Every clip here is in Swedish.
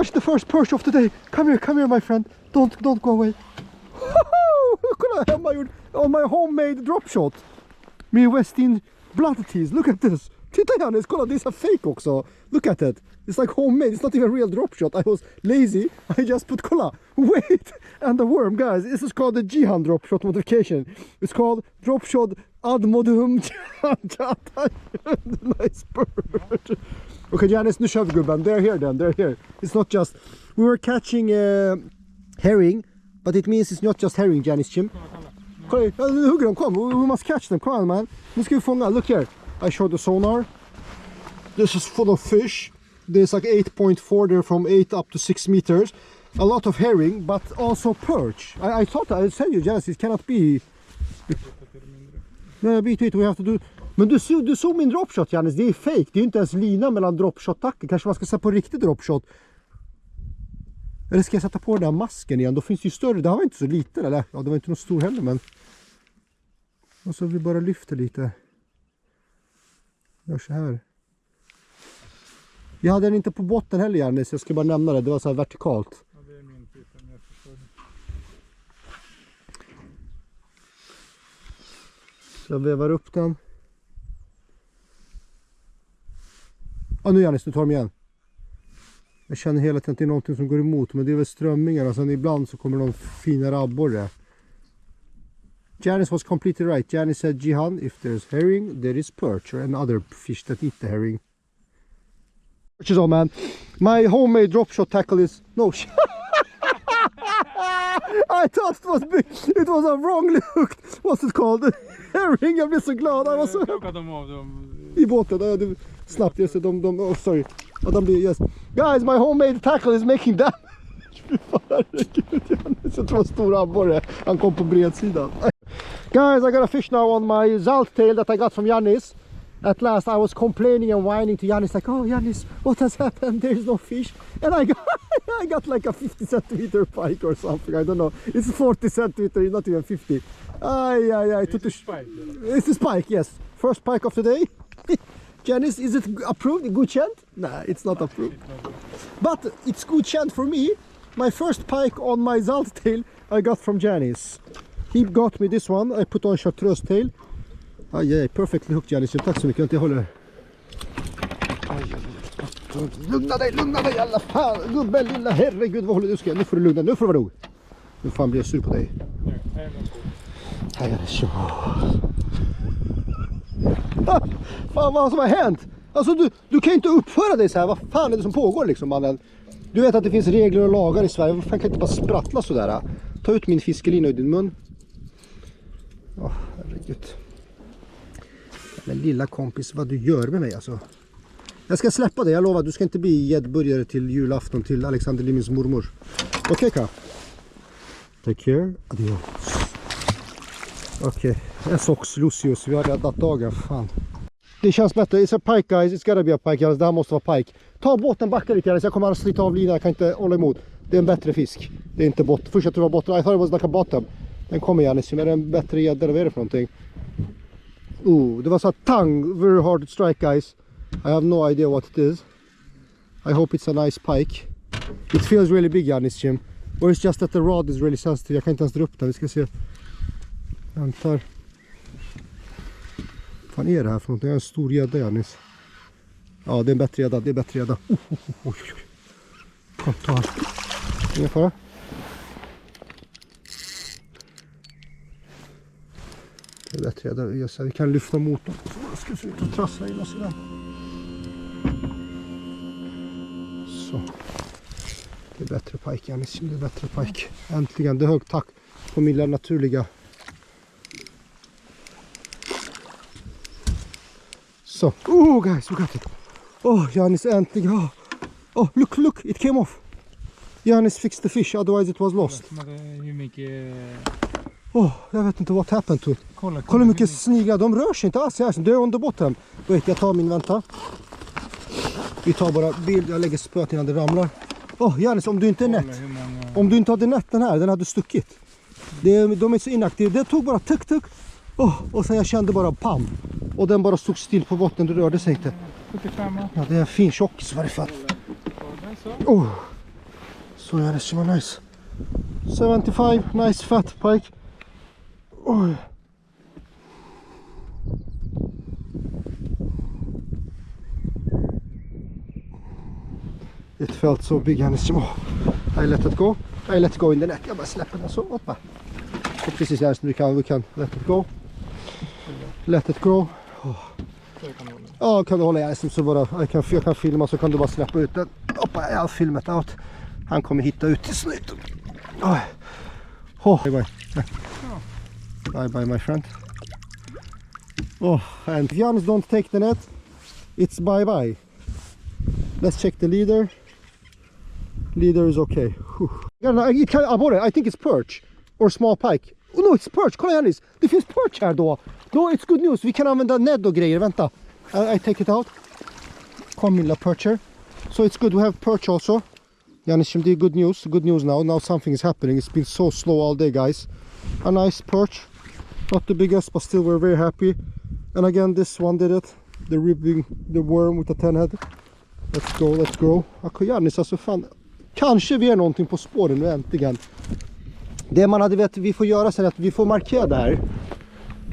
catch the first perch of the day. Come here my friend. Don't go away. Kolla hemma gjort on my homemade drop shot. Med Westin blood teas. Look at this. Titta Janis, kolla, this is a fake också. Look at it. It's like homemade. It's not even real drop shot. I was lazy. I just put kolla. Wait. And the worm, guys. This is called the Jihan drop shot modification. It's called drop shot ad modum. Nice bird. Okay, Janis, nu kör vi gubben. They're here then. They're here. It's not just... We were catching herring. But it means it's not just herring, Janis Chim. Kolla, nu hugger de. Kom, we must catch them. Come on, man. Nu ska vi fånga. Look here. I showed the sonar. This is full of fish. There's like 8.4 there from 8 up to 6 meters. A lot of herring, but also perch. I thought I said you, Janice, it cannot be. No, wait, we have to do. Men du såg min dropshot, Janice, det är fake. Det är inte ens lina mellan dropshot-tacken. Kanske man ska sätta på riktigt dropshot. Eller ska jag sätta på den där masken igen? Då finns det ju större. Det här var inte så liten, eller? Ja, det var inte någon stor heller, men. Och så vi bara lyfter lite. Gör så här. Jag hade den inte på botten heller, Jannis. Jag ska bara nämna det. Det var så här vertikalt. Ja, det är min typ, men jag förstår det. Så jag vevar upp den. Ja, nu Jannis, nu tar de igen. Jag känner hela tiden att det är någonting som går emot. Men det är väl strömmingarna. Sen ibland så kommer någon fina abborre. Janice was completely right. Janice said, Jihan, if there's herring, there is perch or another fish that eat the herring. Perch is all, man. My homemade drop shot tackle is no. I thought it was big. It was a wrongly hooked. What's it called? Herring. Jag blev så glad. I was so I båten. Snabbt. Yes, oh, sorry. De blir, yes. Guys, my homemade tackle is making damage. Jag tror det var stor abborre. Han kom på bredsidan. Guys, I got a fish now on my zalt tail that I got from Yannis. At last I was complaining and whining to Yannis like, oh Yannis, what has happened? There is no fish. And I got like a 50 centimeter pike or something. I don't know. It's 40 centimeter, not even 50. It's a spike. It's a spike, yes. First pike of the day. Janice, is it approved? Godkänt? Nah, it's not approved. But it's godkänt for me. My first pike on my zalt tail I got from Janice. He got me this one. I put on chartreuse tail. Perfectly hooked, Janice. Tack så mycket. Jag håller. Lugna dig i alla fall. Gubben, lilla herregud, vad håller du ska? Nu får du lugna. Nu får du vara rolig. Nu fan blir jag sur på dig. Fan vad som har hänt. Alltså du kan ju inte uppföra dig så här. Vad fan är det som pågår liksom, mannen? Du vet att det finns regler och lagar i Sverige. Vad fan kan inte bara sprattla sådär? Ta ut min fiskelina i din mun. Herregud. Men lilla kompis, vad du gör med mig alltså. Jag ska släppa dig, jag lovar. Du ska inte bli gäddburgare till julafton till Alexander Limins mormor. Okej, Ka? Take care. Adios. Okej. En sox, Lucius. Vi har räddat dagen. Fan. Det känns bättre. It's a pike, guys. It's gotta be a pike. Det här måste vara pike. Ta båten, backa lite. Jag kommer att slita av linan. Jag kan inte hålla emot. Det är en bättre fisk. Det är inte botten. Först jag tror det var botten. I thought it was like a bottom. Den kommer gärna. Men det är en bättre gädda. Vad är det för någonting? Det var så här tang. Very hard to strike, guys. I have no idea what it is. I hope it's a nice pike. It feels really big, Janis, Jim. Or it's just that the rod is really sensitive. Jag kan inte ens dra upp den. Vi ska se. Jag antar. Vad fan är det här för någonting? Det är en stor gädda, Janis. Ja, det är en bättre gädda. Det är bättre gädda. Kom, ta här. Ingen fara. Det är bättre gädda. Yes, vi kan lyfta motorn. Jag ska se ut och trassla in oss i den. Så. Det är bättre pike, Janis. Det är bättre pike. Äntligen. Det är högt tack på min lilla naturliga. Så. Guys, we got it. Janis, äntligen. Look, it came off. Janis fixed the fish, otherwise it was lost. Hur mycket... jag vet inte what happened to it. Kolla hur mycket sniglar. De rör sig inte alls här. Det är under botten. Wait, jag tar min vänta. Vi tar bara bild. Jag lägger spöet innan det ramlar. Janis, om du inte är nätt. Om du inte hade nätten här, den hade stuckit. De är så inaktiva. Det tog bara tuck. Och sen jag kände bara pam. Och den bara stod still på botten. Det rörde sig inte. 75. Ja, det är en fin tjockis i varje fall. Så Janis, som var nice. 75, nice fat pike. Oj. It felt so big, Janis. Oh, I let it go. I let it go in the net. Jag bara släpper den så. Hoppa. Och precis här som vi kan let it go. Let it go. Oh. Ja, kan du hålla Janis så bara. Jag kan filma så kan du bara släppa ut den. Hoppa, jag har filmat out. Han kommer hitta ut till snyten. Oh. Bye bye. Bye bye my friend. Oh, and if Janis don't take the net, it's bye bye. Let's check the leader. Leader is okay. I think it's perch or small pike. Oh no, it's perch. Kolla Janis. Det finns perch här då. No, it's good news. Vi kan använda ned och grejer. Vänta. I take it out. Kom lilla percher. So it's good. We have perch also. Janis, det är good news. Good news now. Now something is happening. It's been so slow all day, guys. A nice perch. Not the biggest, but still we're very happy. And again, this one did it. The ribbing, the worm with the 10 head. Let's go, let's go. Janis, alltså fan. Kanske vi är någonting på spåren nu äntligen. Det man hade vet vi får göra sen är att vi får markera det här.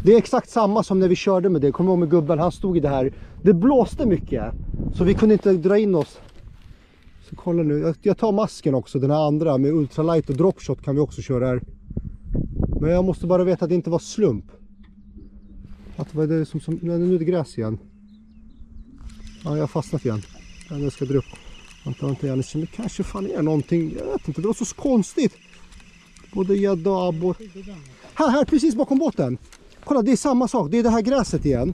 Det är exakt samma som när vi körde med det. Kommer ihåg med gubben, han stod i det här. Det blåste mycket. Så vi kunde inte dra in oss. Så kolla nu, jag tar masken också. Den här andra med ultralight och dropshot kan vi också köra här. Men jag måste bara veta att det inte var slump. Att vad är det som nu är det gräs igen. Ja, jag har fastnat igen. Jag ska dra upp. Vänta, Janis, det kanske fan är någonting. Jag vet inte, det var så konstigt. Både gädda och abbor. Här, precis bakom båten. Kolla, det är samma sak. Det är det här gräset igen.